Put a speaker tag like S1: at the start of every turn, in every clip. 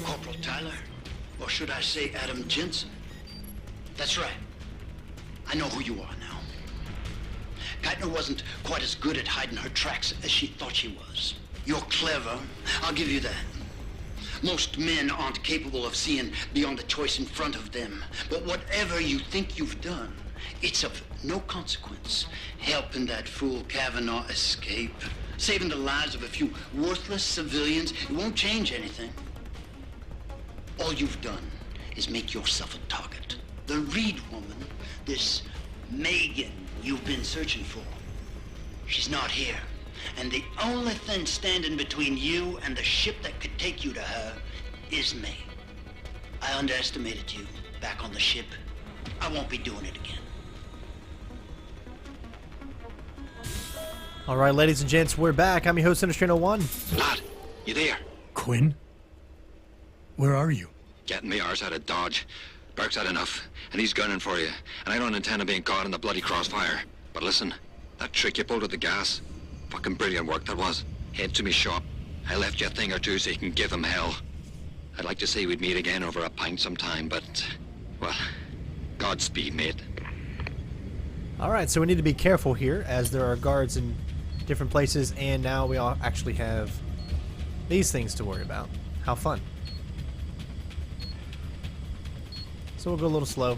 S1: Corporal Tyler? Or should I say Adam Jensen? That's right. I know who you are now. Geithner wasn't quite as good at hiding her tracks as she thought she was. You're clever, I'll give you that. Most men aren't capable of seeing beyond the choice in front of them. But whatever you think you've done, it's of no consequence. Helping that fool Kavanaugh escape, saving the lives of a few worthless civilians, it won't change anything. All you've done is make yourself a target. The Reed woman, this Megan you've been searching for, she's not here. And the only thing standing between you and the ship that could take you to her is me. I underestimated you back on the ship. I won't be doing it again.
S2: All right, ladies and gents, we're back. I'm your host, Sinistream01.
S3: Lad, you there?
S4: Quinn? Where are you?
S3: Getting me arse out of Dodge. Burke's had enough, and he's gunning for you. And I don't intend on being caught in the bloody crossfire. But listen, that trick you pulled with the gas, fucking brilliant work that was. Head to me shop. I left you a thing or two so you can give him hell. I'd like to say we'd meet again over a pint sometime, but, well, Godspeed, mate.
S2: All right, so we need to be careful here, as there are guards in different places, and now we all actually have these things to worry about. How fun. So we'll go a little slow.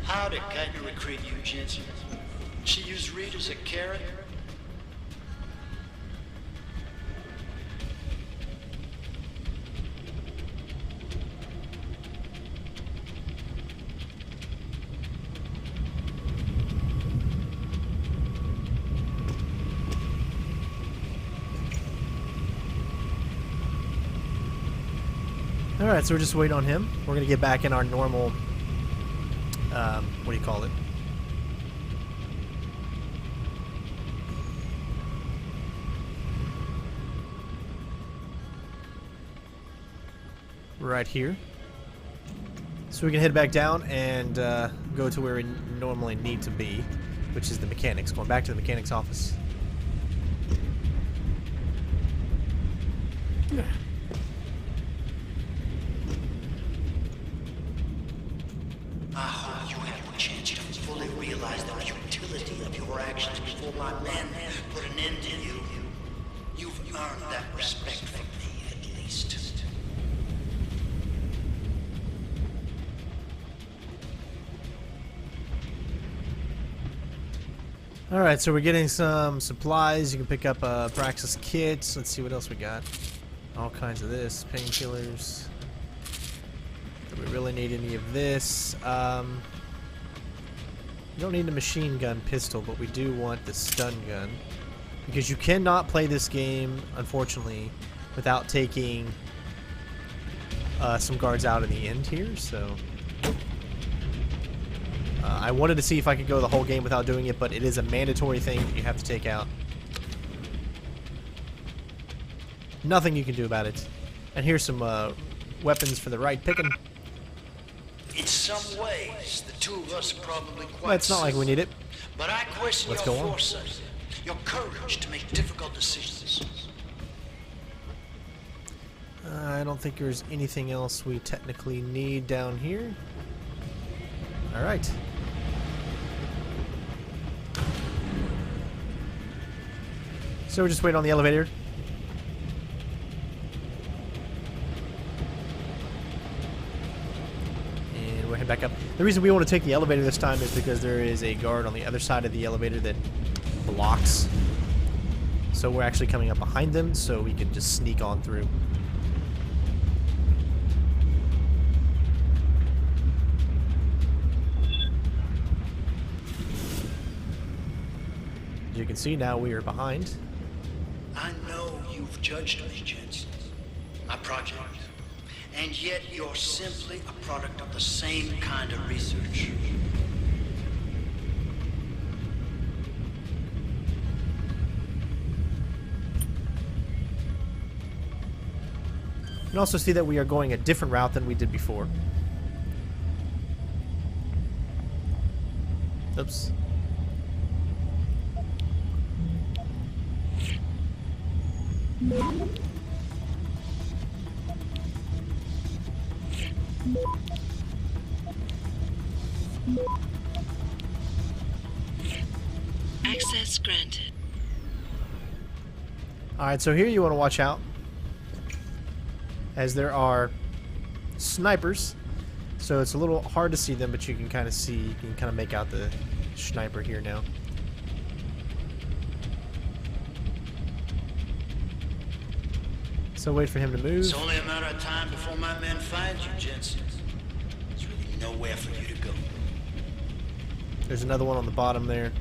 S1: How did Geithner recruit you, Jensen? She used Reed as a carrot?
S2: Alright, so we're just waiting on him. We're going to get back in our normal, what do you call it? Right here. So we can head back down and go to where we normally need to be, which is the mechanics. Going back to the mechanics office.
S1: I hope you have a chance to fully realize the futility of your actions before my men put an end to you. You've earned that respect from me, at least.
S2: Alright, so we're getting some supplies. You can pick up Praxis kits. Let's see what else we got. All kinds of this. Painkillers. Do we really need any of this? You don't need a machine gun pistol, but we do want the stun gun. Because you cannot play this game, unfortunately, without taking some guards out in the end here, so... I wanted to see if I could go the whole game without doing it, but it is a mandatory thing that you have to take out. Nothing you can do about it. And here's some weapons for the right picking.
S1: In some ways, the two of us are probably quite
S2: Well, it's not like we need it.
S1: But I question
S2: Let's
S1: your
S2: go on.
S1: foresight, your courage to make difficult decisions.
S2: I don't think there's anything else we technically need down here. Alright. So we're just waiting on the elevator. And we'll head back up. The reason we want to take the elevator this time is because there is a guard on the other side of the elevator that blocks. So we're actually coming up behind them, so we can just sneak on through. As you can see now, we are behind.
S1: I know you've judged me, Jensen. my project. And yet you're simply a product of the same kind of research.
S2: You can also see that we are going a different route than we did before. Oops.
S5: Access granted.
S2: Alright, so here you want to watch out, as there are snipers. So it's a little hard to see them, but you can kind of see, you can kind of make out the sniper here now. So wait for him to move.
S1: It's only a matter of time before my men find you, Jensen. There's really nowhere for you to go.
S2: There's another one on the bottom there.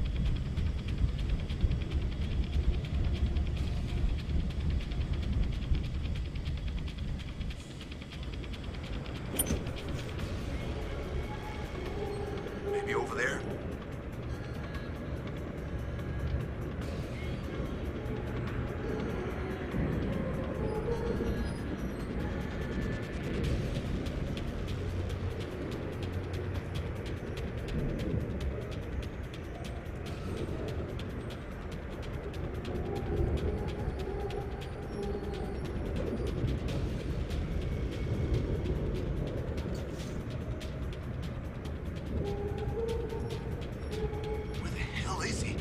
S6: Maybe over there? Where the hell is he?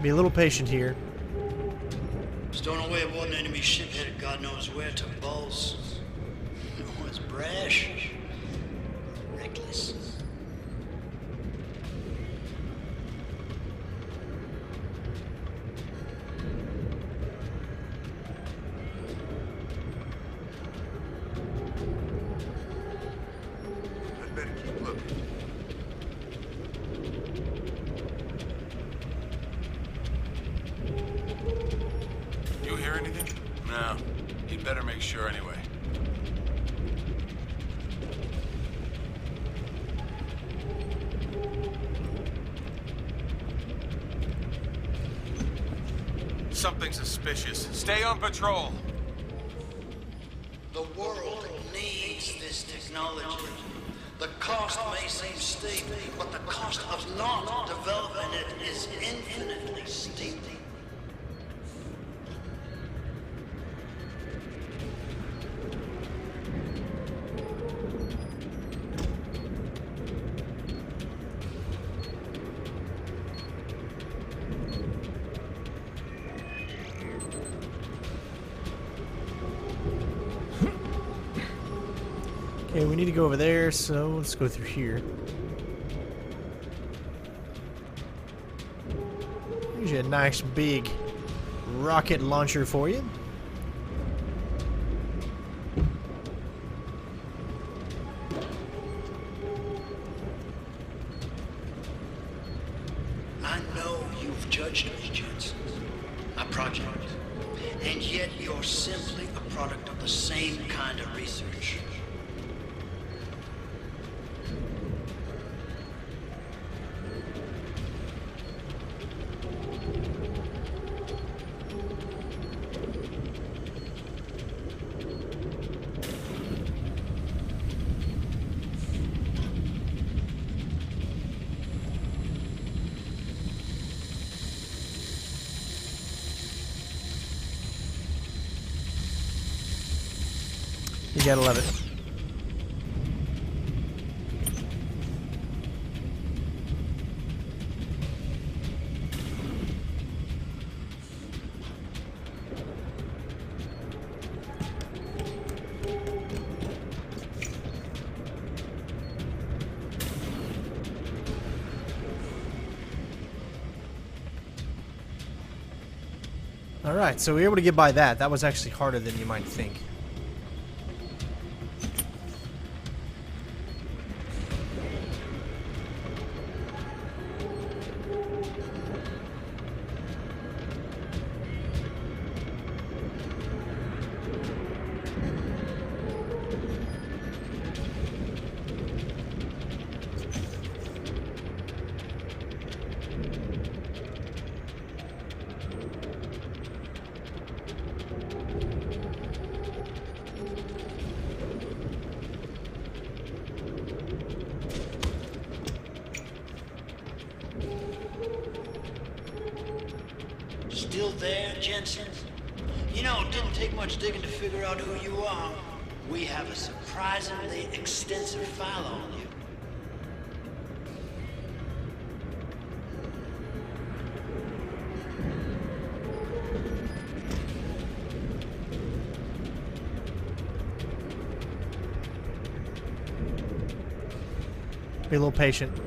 S2: Be a little patient here.
S1: Stowing away aboard an enemy ship headed God knows where to balls. No, it's brash. Reckless.
S6: I'd better keep looking.
S7: You hear anything? No. You'd better make sure anyway. Something suspicious. Stay on patrol.
S1: The world needs this technology. The cost may seem steep, but the cost of not developing it is infinitely steep.
S2: Okay, we need to go over there, so let's go through here. Here's a nice big rocket launcher for you.
S1: I know you've judged me, Jensen, my project, and yet you're simply a product of the same kind of research.
S2: You gotta love it. Alright, so we were able to get by that. That was actually harder than you might think.
S1: still there, Jensen? You know, it didn't take much digging to figure out who you are. We have a surprisingly extensive file on you.
S2: Be a little patient.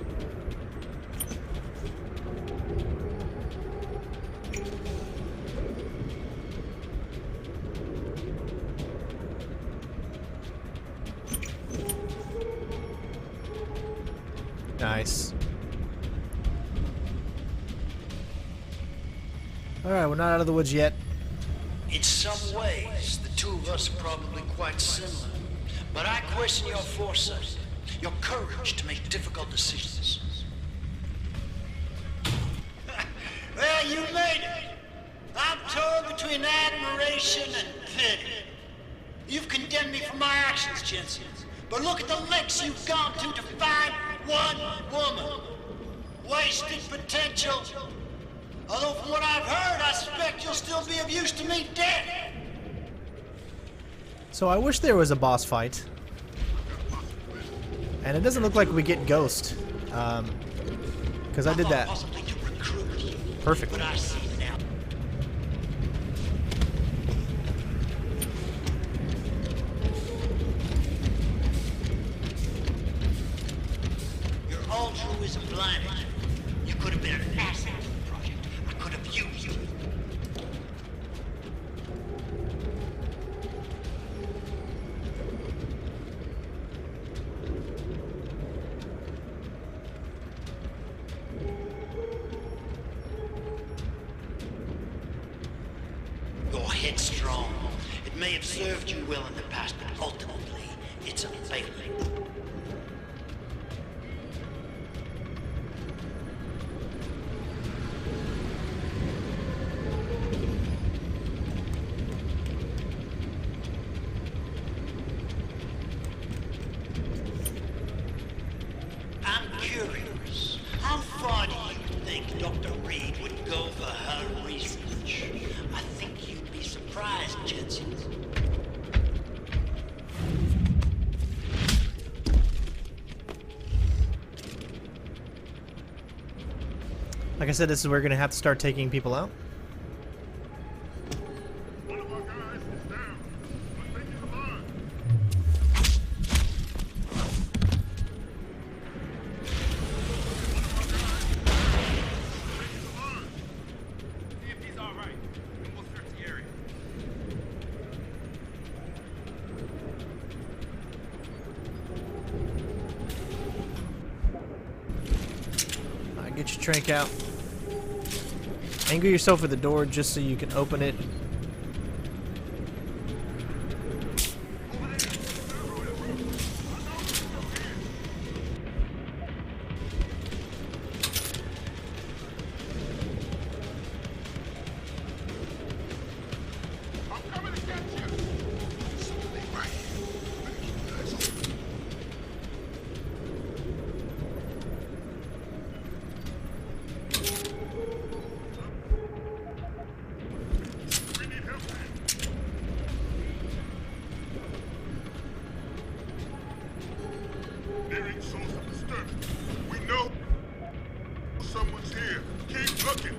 S2: Nice. Alright, we're not out of the woods yet.
S1: In some ways, the two of us are probably quite similar. But I question your foresight, your courage to make difficult decisions. Well, you made it. I'm torn between admiration and pity. You've condemned me for my actions, Jensen. But look at the lengths you've gone to find one woman. Wasted potential. Although from what I've heard, I suspect you'll still be of use to me dead.
S2: So I wish there was a boss fight. And it doesn't look like we get Ghost. Because I did that
S1: Possibly to recruit.
S2: perfectly.
S1: But I see now. Your altruism blinded you. You could have been an asset to the project. I could have used you. You're headstrong. It may have served you well in the past, but ultimately, it's a failing. I'm curious. How far do you think Dr. Reed would go for her research? I think you'd be surprised, Jensen.
S2: Like I said, this is where we're going to have to start taking people out.
S8: One of our guys is down, but they can alive. See if he's all right, and we'll search the area.
S2: Alright, get your trank out. Angle yourself at the door just so you can open it.
S8: I'm coming to get you.
S6: Stay right here. Better keep your eyes open.
S8: We need help. Nearing source of disturbance. We know someone's here. Keep looking.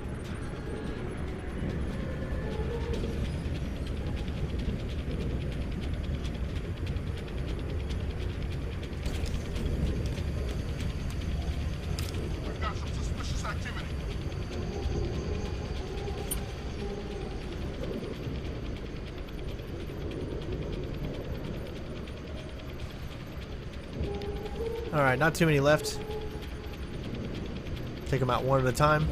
S8: We've got some suspicious activity.
S2: Alright, not too many left. Take them out one at a time.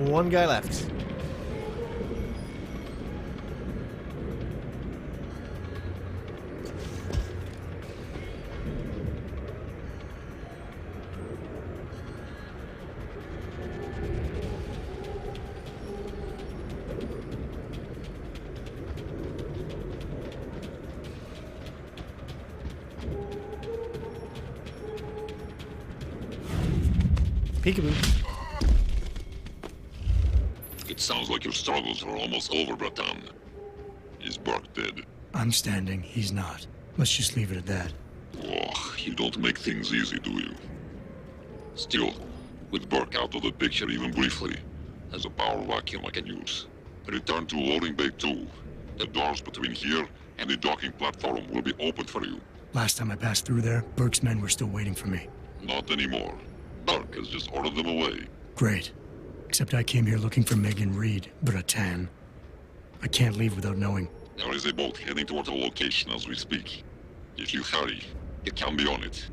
S2: one guy left. Peekaboo.
S6: It sounds like your struggles are almost over, Bratan. Is Burke dead?
S4: I'm standing, he's not. Let's just leave it at that.
S6: Oh, you don't make things easy, do you? Still, with Burke out of the picture even briefly, there's a power vacuum I can use. Return to loading bay 2. The doors between here and the docking platform will be open for you.
S4: Last time I passed through there, Burke's men were still waiting for me.
S6: Not anymore. Burke has just ordered them away.
S4: Great. Except I came here looking for Megan Reed, Bratan. I can't leave without knowing.
S6: There is a boat heading toward the location as we speak. If you hurry, you can be on it.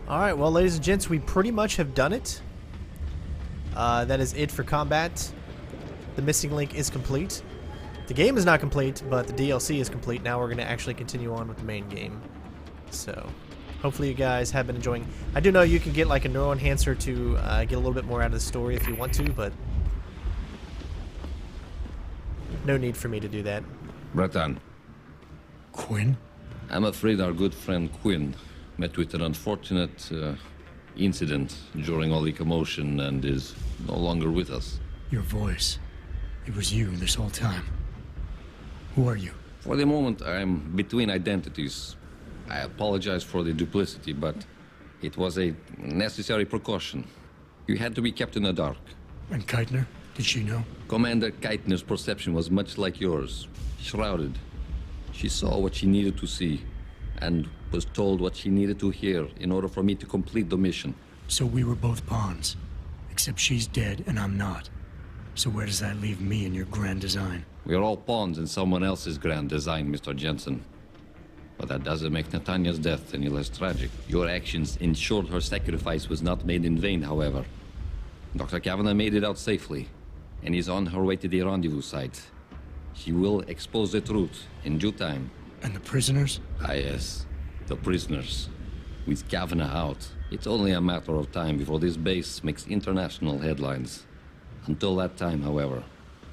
S2: Alright, well, ladies and gents, we pretty much have done it. That is it for combat. The missing link is complete. The game is not complete, but the DLC is complete. Now we're going to actually continue on with the main game. So, hopefully you guys have been enjoying. I do know you can get like a neural enhancer to get a little bit more out of the story if you want to, but no need for me to do that.
S9: Bratan,
S4: Quinn?
S9: I'm afraid our good friend Quinn met with an unfortunate incident during all the commotion and is no longer with us.
S4: Your voice. It was you this whole time. Who are you?
S9: For the moment, I'm between identities. I apologize for the duplicity, but it was a necessary precaution. You had to be kept in the dark.
S4: And Keitner? Did she know?
S9: Commander Keitner's perception was much like yours, shrouded. She saw what she needed to see, and was told what she needed to hear in order for me to complete the mission.
S4: So we were both pawns. Except she's dead and I'm not. So where does that leave me in your grand design?
S9: We are all pawns in someone else's grand design, Mr. Jensen. But that doesn't make Natanya's death any less tragic. Your actions ensured her sacrifice was not made in vain, however. Dr. Kavanagh made it out safely, and is on her way to the rendezvous site. She will expose the truth in due time.
S4: And the prisoners?
S9: Ah, yes. The prisoners. With Kavanagh out, it's only a matter of time before this base makes international headlines. Until that time, however,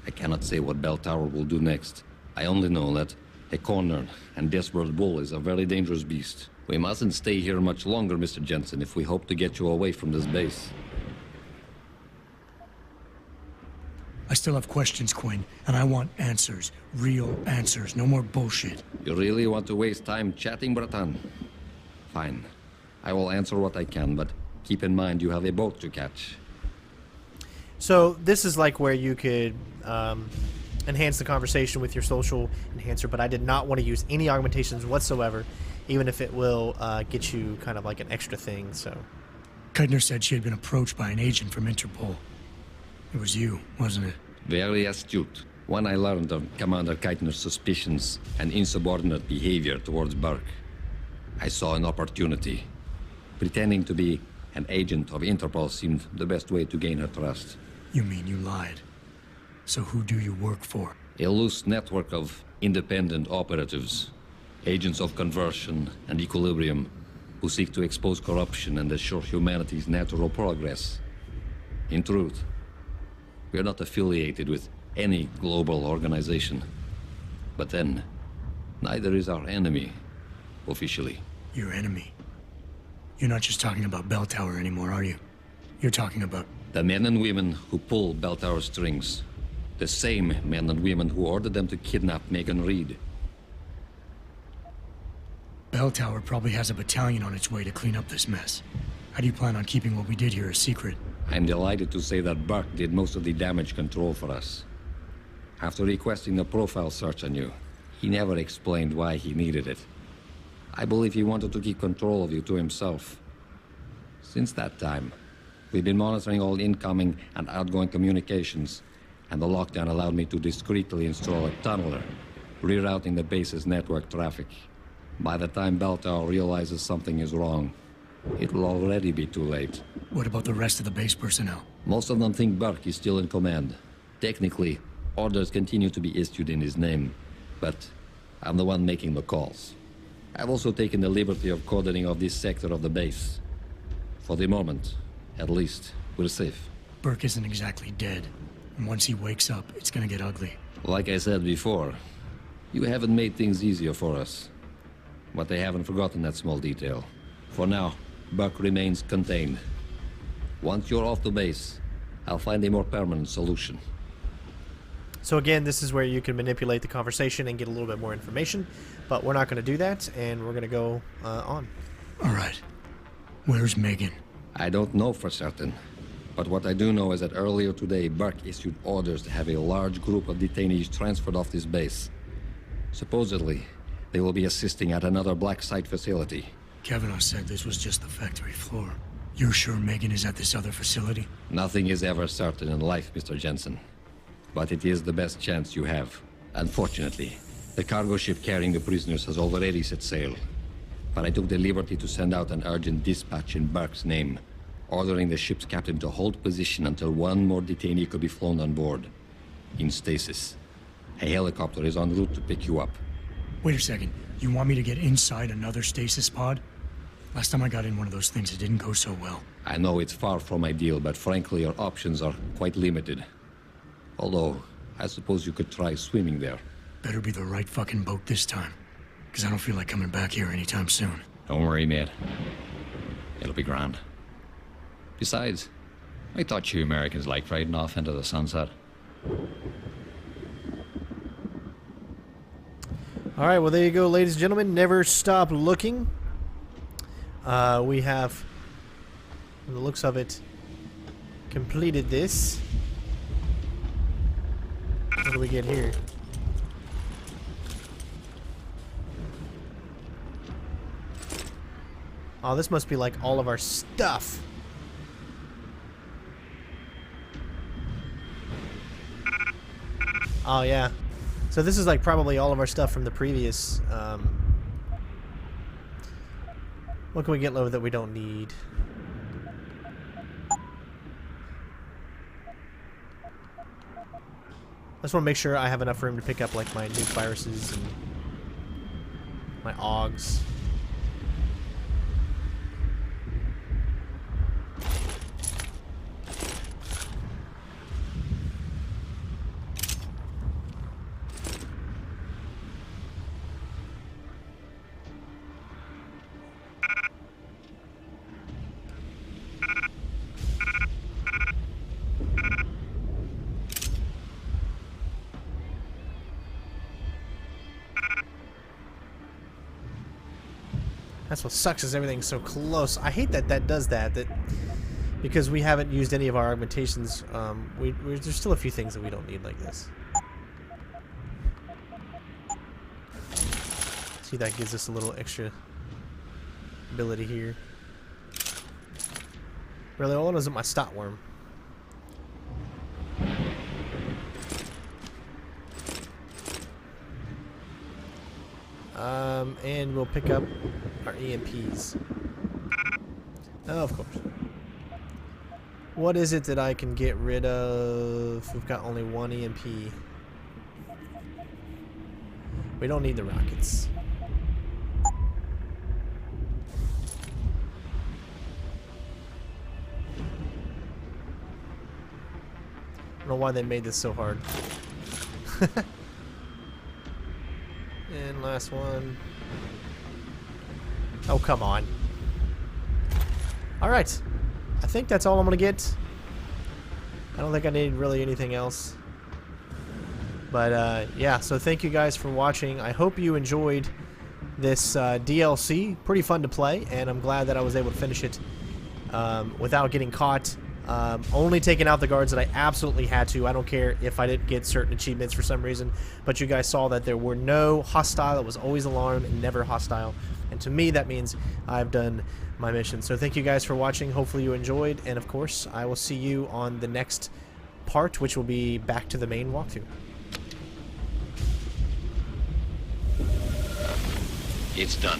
S9: I cannot say what Bell Tower will do next. I only know that a cornered and desperate bull is a very dangerous beast. We mustn't stay here much longer, Mr. Jensen, if we hope to get you away from this base.
S4: I still have questions, Quinn, and I want answers. Real answers, no more bullshit.
S9: You really want to waste time chatting, Bratan? Fine. I will answer what I can, but keep in mind you have a boat to catch.
S2: So this is like where you could enhance the conversation with your social enhancer, but I did not want to use any augmentations whatsoever, even if it will get you kind of like an extra thing, so.
S4: Keitner said she had been approached by an agent from Interpol. It was you, wasn't it?
S9: Very astute. When I learned of Commander Keitner's suspicions and insubordinate behavior towards Burke, I saw an opportunity. Pretending to be an agent of Interpol seemed the best way to gain her trust.
S4: You mean you lied? So who do you work for?
S9: A loose network of independent operatives, agents of conversion and equilibrium, who seek to expose corruption and assure humanity's natural progress. In truth, we are not affiliated with any global organization. But then, neither is our enemy, officially.
S4: Your enemy? You're not just talking about Bell Tower anymore, are you? You're talking about...
S9: The men and women who pull Bell Tower strings. The same men and women who ordered them to kidnap Megan Reed.
S4: Bell Tower probably has a battalion on its way to clean up this mess. How do you plan on keeping what we did here a secret?
S9: I'm delighted to say that Burke did most of the damage control for us. After requesting a profile search on you, he never explained why he needed it. I believe he wanted to keep control of you to himself. Since that time, we've been monitoring all incoming and outgoing communications, and the lockdown allowed me to discreetly install a tunneler, rerouting the base's network traffic. By the time Bell Tower realizes something is wrong, It'll already be too late.
S4: What about the rest of the base personnel?
S9: Most of them think Burke is still in command. Technically, orders continue to be issued in his name, but I'm the one making the calls. I've also taken the liberty of cordoning off this sector of the base. For the moment, at least, we're safe.
S4: Burke isn't exactly dead, and once he wakes up, it's gonna get ugly.
S9: Like I said before, you haven't made things easier for us. But they haven't forgotten that small detail. For now, Burke remains contained. Once you're off the base, I'll find a more permanent solution.
S2: So again, this is where you can manipulate the conversation and get a little bit more information, but we're not going to do that, and we're going to go on.
S4: All right. Where's Megan?
S9: I don't know for certain, but what I do know is that earlier today, Burke issued orders to have a large group of detainees transferred off this base. Supposedly, they will be assisting at another black site facility.
S4: Kavanaugh said this was just the factory floor. You're sure Megan is at this other facility?
S9: Nothing is ever certain in life, Mr. Jensen. But it is the best chance you have. Unfortunately, the cargo ship carrying the prisoners has already set sail. But I took the liberty to send out an urgent dispatch in Burke's name, ordering the ship's captain to hold position until one more detainee could be flown on board. In stasis. A helicopter is en route to pick you up.
S4: Wait a second. You want me to get inside another stasis pod? Last time I got in one of those things, it didn't go so well.
S9: I know it's far from ideal, but frankly, your options are quite limited. Although, I suppose you could try swimming there.
S4: Better be the right fucking boat this time. Because I don't feel like coming back here anytime soon.
S9: Don't worry, mate. It'll be grand. Besides, I thought you Americans liked riding off into the sunset.
S2: Alright, well there you go, ladies and gentlemen. Never stop looking. We have, from the looks of it, completed this. What do we get here? Oh, this must be like all of our stuff. Oh, yeah. So this is like probably all of our stuff from the previous, what can we get low that we don't need? I just want to make sure I have enough room to pick up like my nuke viruses and my AUGs. That's what sucks, is everything's so close. I hate that that does that. Because we haven't used any of our augmentations. There's still a few things that we don't need like this. See, that gives us a little extra ability here. Really, all I want is my stot worm. And we'll pick up our EMPs. Oh, of course. What is it that I can get rid of? We've got only one EMP. We don't need the rockets. I don't know why they made this so hard. And last one. Oh, come on. Alright. I think that's all I'm going to get. I don't think I need really anything else. But, yeah, so thank you guys for watching. I hope you enjoyed this DLC. Pretty fun to play, and I'm glad that I was able to finish it without getting caught. Only taking out the guards that I absolutely had to. I don't care if I didn't get certain achievements for some reason, but you guys saw that there were no hostile. It was always alarm and never hostile, and to me that means I've done my mission. So thank you guys for watching. Hopefully you enjoyed, and of course I will see you on the next part, which will be back to the main walkthrough.
S3: It's done.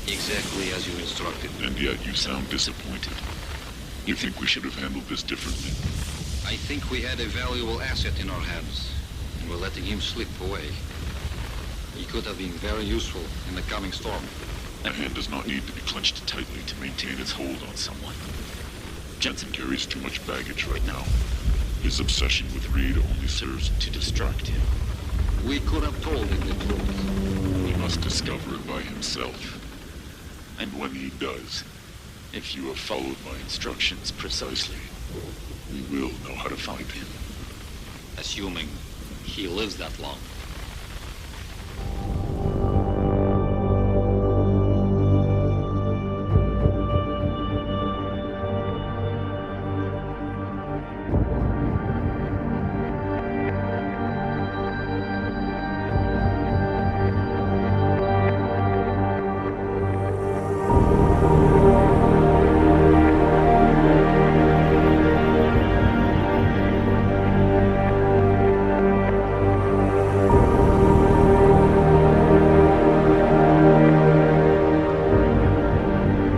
S3: Exactly as you instructed.
S6: And yet you sound disappointed. You think we should have handled this differently?
S3: I think we had a valuable asset in our hands, and we're letting him slip away. He could have been very useful in the coming storm.
S6: A hand does not need to be clenched tightly to maintain its hold on someone. Jensen carries too much baggage right now. His obsession with Reed only serves to distract him.
S3: We could have told him the truth.
S6: He must discover it by himself. And when he does, if you have followed my instructions precisely, we will know how to find him.
S3: Assuming he lives that long.